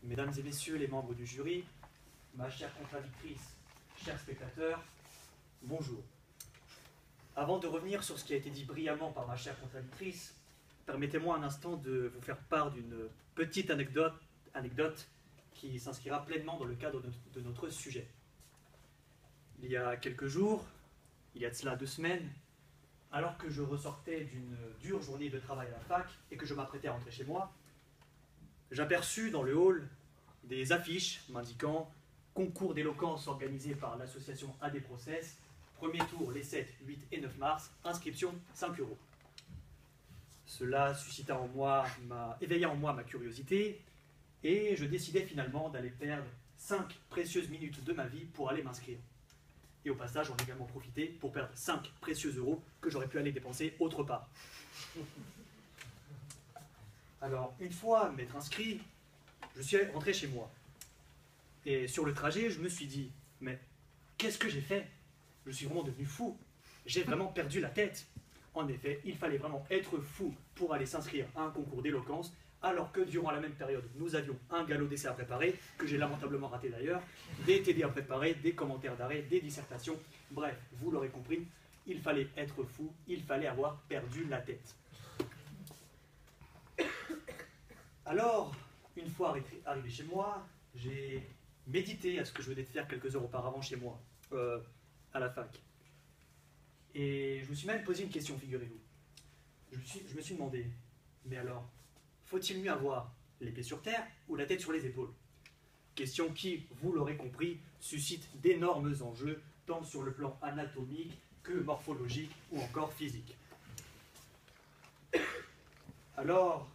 Mesdames et messieurs les membres du jury, ma chère contradictrice, chers spectateurs, bonjour. Avant de revenir sur ce qui a été dit brillamment par ma chère contradictrice, permettez-moi un instant de vous faire part d'une petite anecdote qui s'inscrira pleinement dans le cadre de notre sujet. Il y a quelques jours, il y a de cela 2 semaines, alors que je ressortais d'une dure journée de travail à la fac et que je m'apprêtais à rentrer chez moi, j'aperçus dans le hall des affiches m'indiquant concours d'éloquence organisé par l'association AD Process, premier tour les 7, 8 et 9 mars, inscription 5 €. Cela éveilla en moi ma curiosité et je décidai finalement d'aller perdre 5 précieuses minutes de ma vie pour aller m'inscrire. Et au passage, j'en ai également profité pour perdre 5 précieux euros que j'aurais pu aller dépenser autre part. Alors, une fois m'être inscrit, je suis rentré chez moi. Et sur le trajet, je me suis dit, mais qu'est-ce que j'ai fait? Je suis vraiment devenu fou. J'ai vraiment perdu la tête. En effet, il fallait vraiment être fou pour aller s'inscrire à un concours d'éloquence, alors que durant la même période, nous avions un galop d'essai à préparer, que j'ai lamentablement raté d'ailleurs, des TD à préparer, des commentaires d'arrêt, des dissertations. Bref, vous l'aurez compris, il fallait être fou, il fallait avoir perdu la tête. Alors, une fois arrivé chez moi, j'ai médité à ce que je venais de faire quelques heures auparavant chez moi, à la fac. Et je me suis même posé une question, figurez-vous. Je me suis demandé, mais alors, faut-il mieux avoir les pieds sur terre ou la tête sur les épaules? Question qui, vous l'aurez compris, suscite d'énormes enjeux, tant sur le plan anatomique que morphologique ou encore physique. Alors,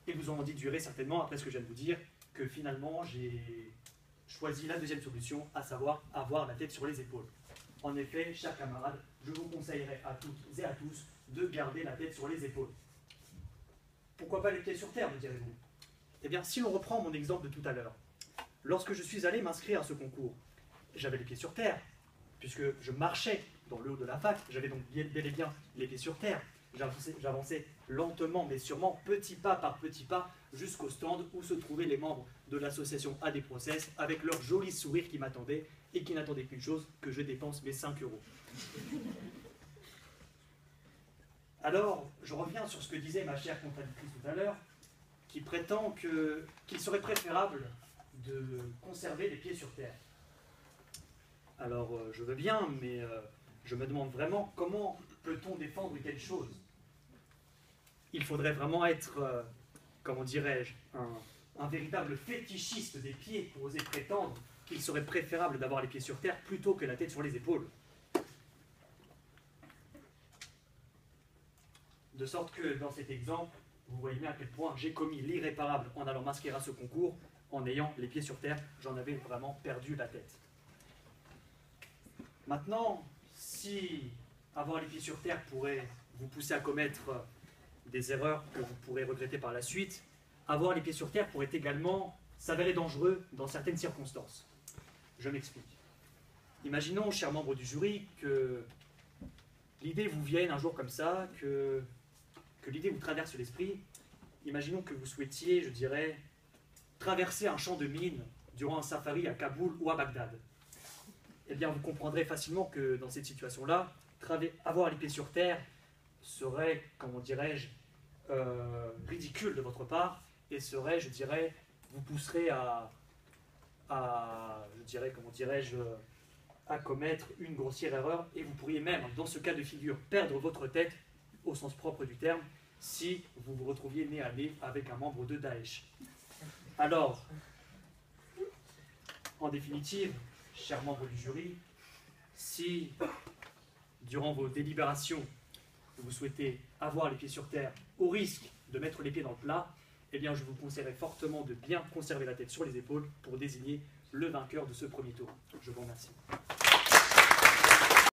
ils vous ont dit durer certainement, après ce que je viens de vous dire, que finalement j'ai choisi la deuxième solution, à savoir avoir la tête sur les épaules. En effet, chers camarades, je vous conseillerais à toutes et à tous de garder la tête sur les épaules. Pourquoi pas les pieds sur terre, me direz-vous? Eh bien, si l'on reprend mon exemple de tout à l'heure, lorsque je suis allé m'inscrire à ce concours, j'avais les pieds sur terre, puisque je marchais dans le haut de la fac, j'avais donc bel et bien les pieds sur terre. J'avançais lentement mais sûrement, petit pas par petit pas, jusqu'au stand où se trouvaient les membres de l'association AD Process avec leur joli sourire qui m'attendait et qui n'attendait qu'une chose, que je dépense mes 5 €. Alors, je reviens sur ce que disait ma chère contradictrice tout à l'heure, qui prétend qu'il serait préférable de conserver les pieds sur terre. Alors, je veux bien, mais je me demande vraiment comment peut-on défendre une telle chose? Il faudrait vraiment être, comment dirais-je, un véritable fétichiste des pieds pour oser prétendre qu'il serait préférable d'avoir les pieds sur terre plutôt que la tête sur les épaules. De sorte que dans cet exemple, vous voyez bien à quel point j'ai commis l'irréparable en allant m'inscrire à ce concours, en ayant les pieds sur terre, j'en avais vraiment perdu la tête. Maintenant, si avoir les pieds sur terre pourrait vous pousser à commettre des erreurs que vous pourrez regretter par la suite, avoir les pieds sur terre pourrait également s'avérer dangereux dans certaines circonstances. Je m'explique. Imaginons, chers membres du jury, que l'idée vous vienne un jour comme ça, que l'idée vous traverse l'esprit. Imaginons que vous souhaitiez, je dirais, traverser un champ de mines durant un safari à Kaboul ou à Bagdad. Eh bien, vous comprendrez facilement que dans cette situation-là, avoir les pieds sur terre serait, comment dirais-je, ridicule de votre part et serait, je dirais, vous pousserait je dirais, comment dirais-je, à commettre une grossière erreur et vous pourriez même, dans ce cas de figure, perdre votre tête au sens propre du terme si vous vous retrouviez nez à nez avec un membre de Daesh. Alors, en définitive, chers membres du jury, si, durant vos délibérations, vous souhaitez avoir les pieds sur terre au risque de mettre les pieds dans le plat, eh bien je vous conseillerais fortement de bien conserver la tête sur les épaules pour désigner le vainqueur de ce premier tour. Je vous remercie.